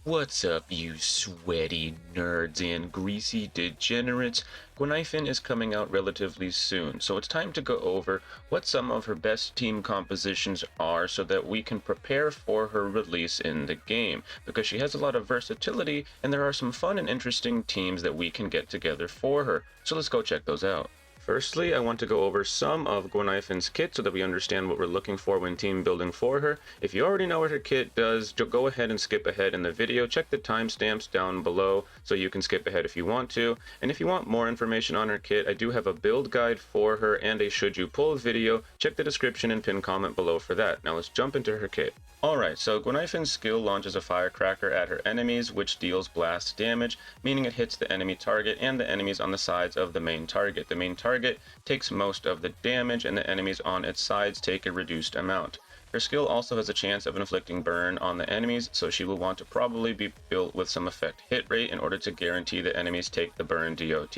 What's up, you sweaty nerds and greasy degenerates? Guinaifen is coming out relatively soon, so it's time to go over what some of her best team compositions are so that we can prepare for her release in the game, because she has a lot of versatility and there are some fun and interesting teams that we can get together for her. So let's go check those out. Firstly, I want to go over some of Guinaifen's kit so that we understand what we're looking for when team building for her. If you already know what her kit does, go ahead and skip ahead in the video. Check the timestamps down below so you can skip ahead if you want to. And if you want more information on her kit, I do have a build guide for her and a should you pull video. Check the description and pin comment below for that. Now let's jump into her kit. Alright, so Guinaifen's skill launches a firecracker at her enemies, which deals blast damage, meaning it hits the enemy target and the enemies on the sides of the main target. The main target takes most of the damage, and the enemies on its sides take a reduced amount. Her skill also has a chance of inflicting burn on the enemies, so she will want to probably be built with some effect hit rate in order to guarantee the enemies take the burn DOT.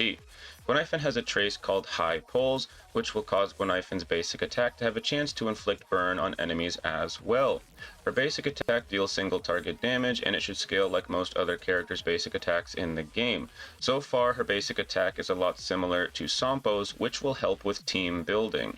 Guinaifen has a trace called High Pulls, which will cause Guinaifen's basic attack to have a chance to inflict burn on enemies as well. Her basic attack deals single target damage, and it should scale like most other characters' basic attacks in the game. So far, her basic attack is a lot similar to Sampo's, which will help with team building.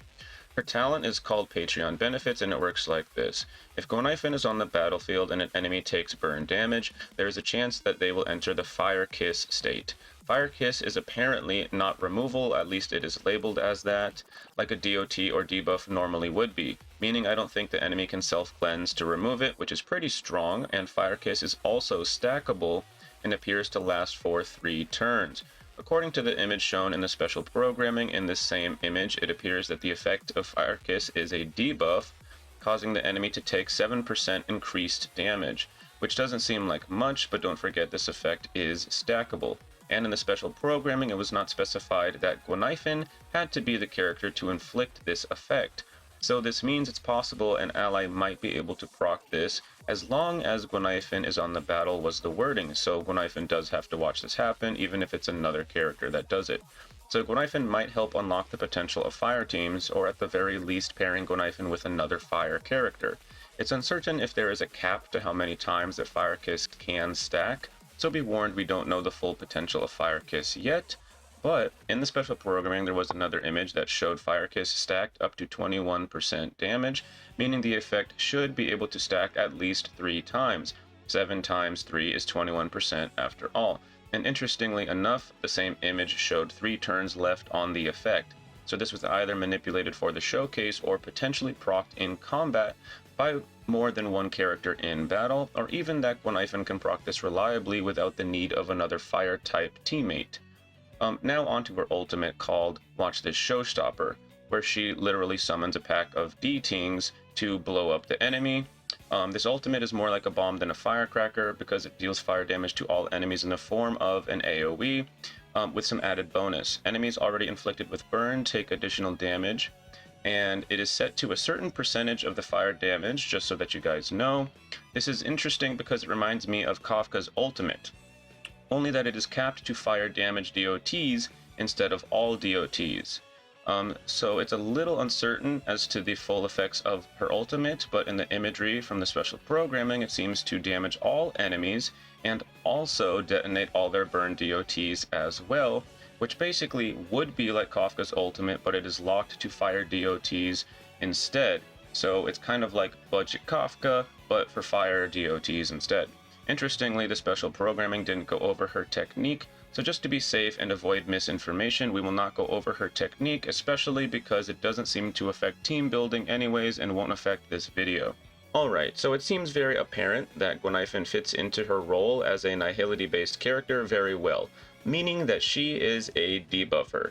Her talent is called Patreon Benefits, and it works like this. If Guinaifen is on the battlefield and an enemy takes burn damage, there is a chance that they will enter the Fire Kiss state. Fire Kiss is apparently not removal, at least it is labeled as that, like a DOT or debuff normally would be, meaning I don't think the enemy can self-cleanse to remove it, which is pretty strong, and Fire Kiss is also stackable and appears to last for 3 turns. According to the image shown in the special programming in this same image, it appears that the effect of Fire Kiss is a debuff, causing the enemy to take 7% increased damage, which doesn't seem like much, but don't forget this effect is stackable. And in the special programming, it was not specified that Guinaifen had to be the character to inflict this effect. So this means it's possible an ally might be able to proc this as long as Guinaifen is on the battle was the wording, so Guinaifen does have to watch this happen even if it's another character that does it. So Guinaifen might help unlock the potential of fire teams, or at the very least pairing Guinaifen with another fire character. It's uncertain if there is a cap to how many times that Fire Kiss can stack, so be warned, we don't know the full potential of Fire Kiss yet, but in the special programming there was another image that showed Fire Kiss stacked up to 21% damage, meaning the effect should be able to stack at least 3 times. 7 times 3 is 21% after all. And interestingly enough, the same image showed 3 turns left on the effect. So this was either manipulated for the showcase or potentially procced in combat by more than one character in battle, or even that Guinaifen can proc this reliably without the need of another fire-type teammate. Now onto her ultimate called Watch This Showstopper, where she literally summons a pack of D-Tings to blow up the enemy. This ultimate is more like a bomb than a firecracker because it deals fire damage to all enemies in the form of an AoE, with some added bonus. Enemies already inflicted with burn take additional damage, and it is set to a certain percentage of the fire damage, just so that you guys know. This is interesting because it reminds me of Kafka's ultimate, only that it is capped to fire damage DOTs instead of all DOTs. So it's a little uncertain as to the full effects of her ultimate, but in the imagery from the special programming, it seems to damage all enemies and also detonate all their burn DOTs as well, which basically would be like Kafka's ultimate, but it is locked to fire DOTs instead. So it's kind of like Budget Kafka, but for fire DOTs instead. Interestingly, the special programming didn't go over her technique, so just to be safe and avoid misinformation, we will not go over her technique, especially because it doesn't seem to affect team building anyways and won't affect this video. Alright, so it seems very apparent that Guinaifen fits into her role as a nihility-based character very well, meaning that she is a debuffer.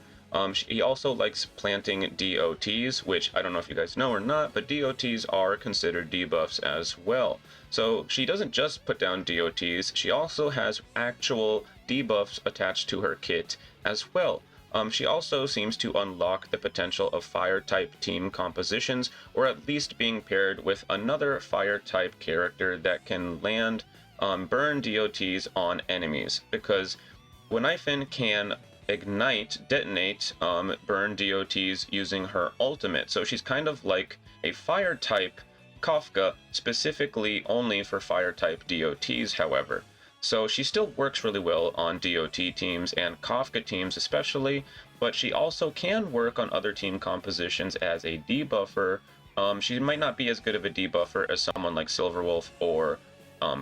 She also likes planting DOTs, which I don't know if you guys know or not, but DOTs are considered debuffs as well. So she doesn't just put down DOTs, she also has actual debuffs attached to her kit as well. She also seems to unlock the potential of fire-type team compositions, or at least being paired with another fire-type character that can land burn DOTs on enemies, because Guinaifen can detonate burn DOTs using her ultimate. So she's kind of like a fire type Kafka, specifically only for fire-type DOTs, however. So she still works really well on DOT teams and Kafka teams especially, but she also can work on other team compositions as a debuffer. She might not be as good of a debuffer as someone like Silverwolf or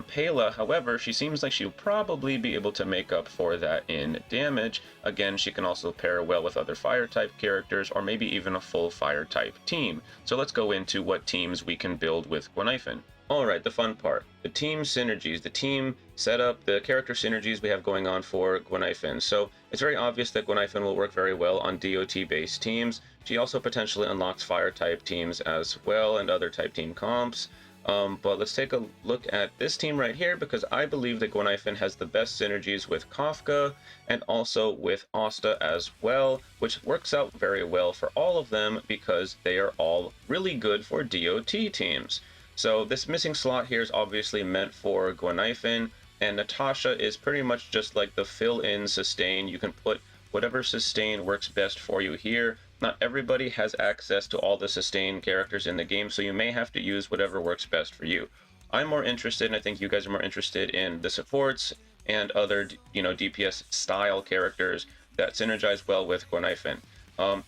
Pela. However, she seems like she'll probably be able to make up for that in damage. Again, she can also pair well with other fire type characters or maybe even a full fire type team. So let's go into what teams we can build with Guinaifen. Alright, the fun part. The team synergies, the team setup, the character synergies we have going on for Guinaifen. So it's very obvious that Guinaifen will work very well on DOT-based teams. She also potentially unlocks fire-type teams as well and other type team comps. But let's take a look at this team right here because I believe that Guinaifen has the best synergies with Kafka and also with Asta as well, which works out very well for all of them because they are all really good for DOT teams. So this missing slot here is obviously meant for Guinaifen, and Natasha is pretty much just like the fill-in sustain. You can put whatever sustain works best for you here. Not everybody has access to all the sustain characters in the game, so you may have to use whatever works best for you. I'm more interested, and I think you guys are more interested in the supports and other, DPS style characters that synergize well with Guinaifen.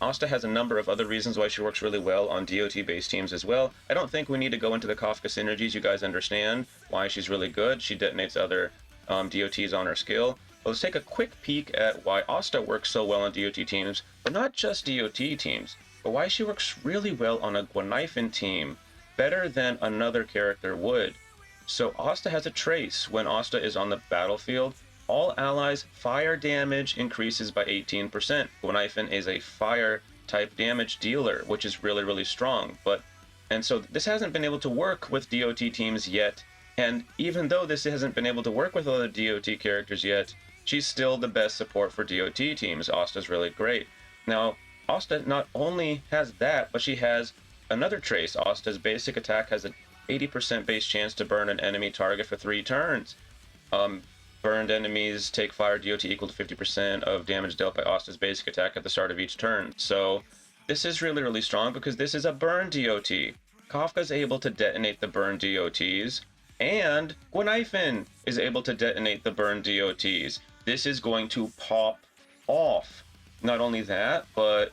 Asta has a number of other reasons why she works really well on DOT-based teams as well. I don't think we need to go into the Kafka synergies. You guys understand why she's really good. She detonates other DOTs on her skill. But let's take a quick peek at why Asta works so well on DOT teams, but not just DOT teams, but why she works really well on a Guinaifen team, better than another character would. So Asta has a trace. When Asta is on the battlefield, all allies' fire damage increases by 18%. Guinaifen is a fire type damage dealer, which is really, really strong. And so this hasn't been able to work with DOT teams yet. And even though this hasn't been able to work with other DOT characters yet, she's still the best support for DOT teams. Asta's really great. Now, Asta not only has that, but she has another trace. Asta's basic attack has an 80% base chance to burn an enemy target for 3 turns. Burned enemies take fire DOT equal to 50% of damage dealt by Asta's basic attack at the start of each turn. So this is really, really strong because this is a burn DOT. Kafka's able to detonate the burn DOTs, and Guinaifen is able to detonate the burn DOTs. This is going to pop off. Not only that, but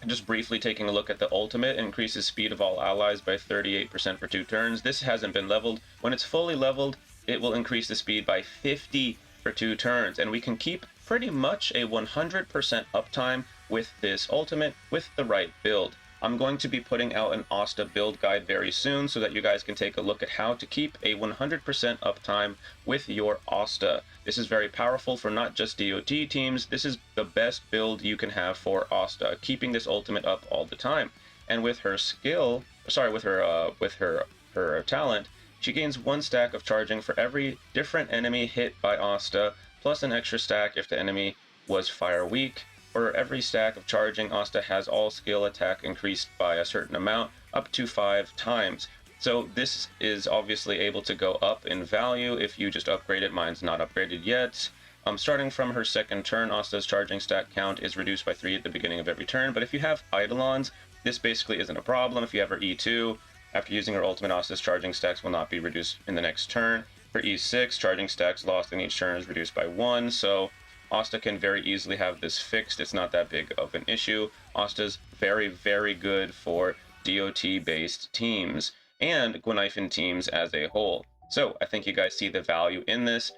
just briefly taking a look at the ultimate, increases speed of all allies by 38% for 2 turns. This hasn't been leveled. When it's fully leveled, it will increase the speed by 50 for 2 turns, and we can keep pretty much a 100% uptime with this ultimate with the right build. I'm going to be putting out an Asta build guide very soon so that you guys can take a look at how to keep a 100% uptime with your Asta. This is very powerful for not just DOT teams. This is the best build you can have for Asta, keeping this ultimate up all the time. And with her skill, with her talent, she gains 1 stack of charging for every different enemy hit by Asta, plus an extra stack if the enemy was fire weak. For every stack of charging, Asta has all skill attack increased by a certain amount, up to 5 times. So this is obviously able to go up in value if you just upgrade it. Mine's not upgraded yet. Starting from her 2nd turn, Asta's charging stack count is reduced by 3 at the beginning of every turn, but if you have Eidolons, this basically isn't a problem. If you have her E2, after using her ultimate, Asta's charging stacks will not be reduced in the next turn. For E6, charging stacks lost in each turn is reduced by 1, so Asta can very easily have this fixed. It's not that big of an issue. Asta's very, very good for DOT-based teams and Guinaifen teams as a whole. So I think you guys see the value in this.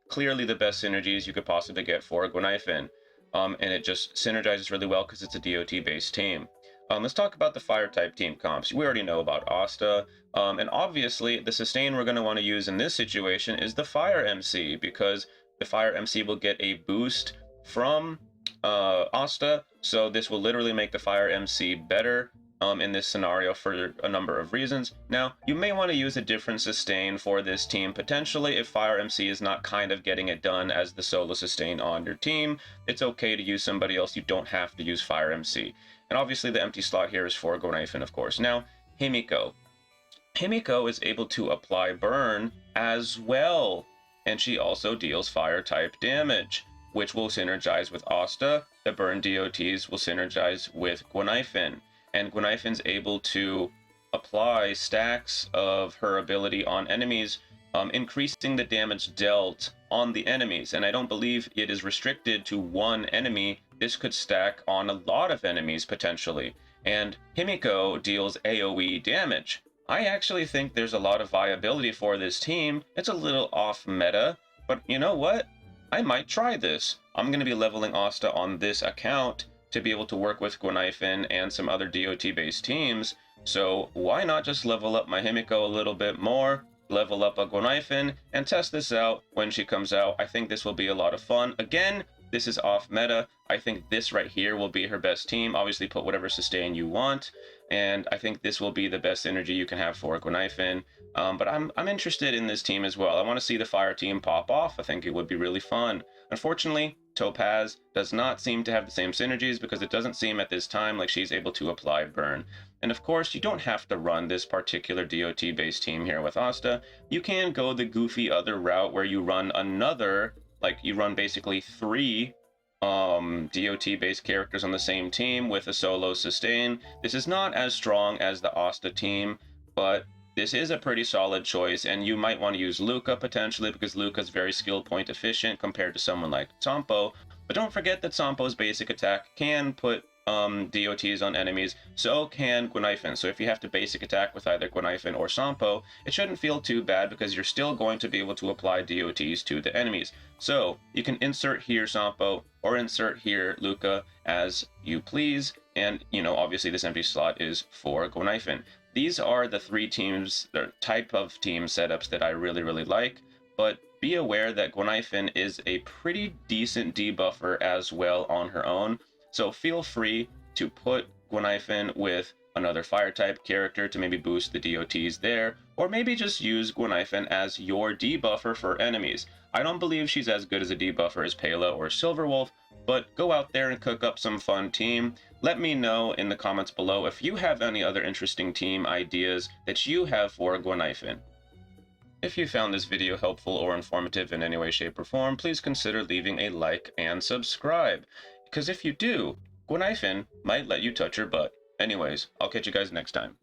Clearly the best synergies you could possibly get for Guinaifen. And it just synergizes really well because it's a DOT-based team. Let's talk about the fire type team comps. We already know about Asta, and obviously the sustain we're going to want to use in this situation is the fire MC, because the fire MC will get a boost from Asta, so this will literally make the fire MC better in this scenario for a number of reasons. Now, you may want to use a different sustain for this team potentially if fire MC is not kind of getting it done as the solo sustain on your team. It's okay to use somebody else. You don't have to use fire MC. And obviously the empty slot here is for Guinaifen, of course. Now, Himiko. Himiko is able to apply burn as well, and she also deals fire type damage, which will synergize with Asta. The burn DOTs will synergize with Guinaifen, and Guinaifen's able to apply stacks of her ability on enemies, increasing the damage dealt on the enemies. And I don't believe it is restricted to one enemy. This could stack on a lot of enemies potentially. And Himiko deals AoE damage. I actually think there's a lot of viability for this team. It's a little off meta, but you know what? I might try this. I'm going to be leveling Asta on this account to be able to work with Guinaifen and some other DOT-based teams. So why not just level up my Himiko a little bit more, level up a Guinaifen, and test this out when she comes out. I think this will be a lot of fun. Again, this is off meta. I think this right here will be her best team. Obviously, put whatever sustain you want, and I think this will be the best synergy you can have for Guinaifen. But I'm interested in this team as well. I want to see the fire team pop off. I think it would be really fun. Unfortunately, Topaz does not seem to have the same synergies because it doesn't seem at this time like she's able to apply burn. And of course, you don't have to run this particular DOT-based team here with Asta. You can go the goofy other route where you run another, like you run basically 3 DOT-based characters on the same team with a solo sustain. This is not as strong as the Asta team, but this is a pretty solid choice, and you might want to use Luca potentially because Luca's very skill point efficient compared to someone like Sampo. But don't forget that Sampo's basic attack can put DOTs on enemies, so can Guinaifen. So if you have to basic attack with either Guinaifen or Sampo, it shouldn't feel too bad because you're still going to be able to apply DOTs to the enemies. So you can insert here Sampo or insert here Luca as you please, and you know, obviously this empty slot is for Guinaifen. These are the 3 teams, the type of team setups that I really like, but be aware that Guinaifen is a pretty decent debuffer as well on her own. So feel free to put Guinaifen with another fire type character to maybe boost the DOTs there, or maybe just use Guinaifen as your debuffer for enemies. I don't believe she's as good as a debuffer as Pela or Silverwolf, but go out there and cook up some fun team. Let me know in the comments below if you have any other interesting team ideas that you have for Guinaifen. If you found this video helpful or informative in any way, shape, or form, please consider leaving a like and subscribe. Because if you do, Guinaifen might let you touch her butt. Anyways, I'll catch you guys next time.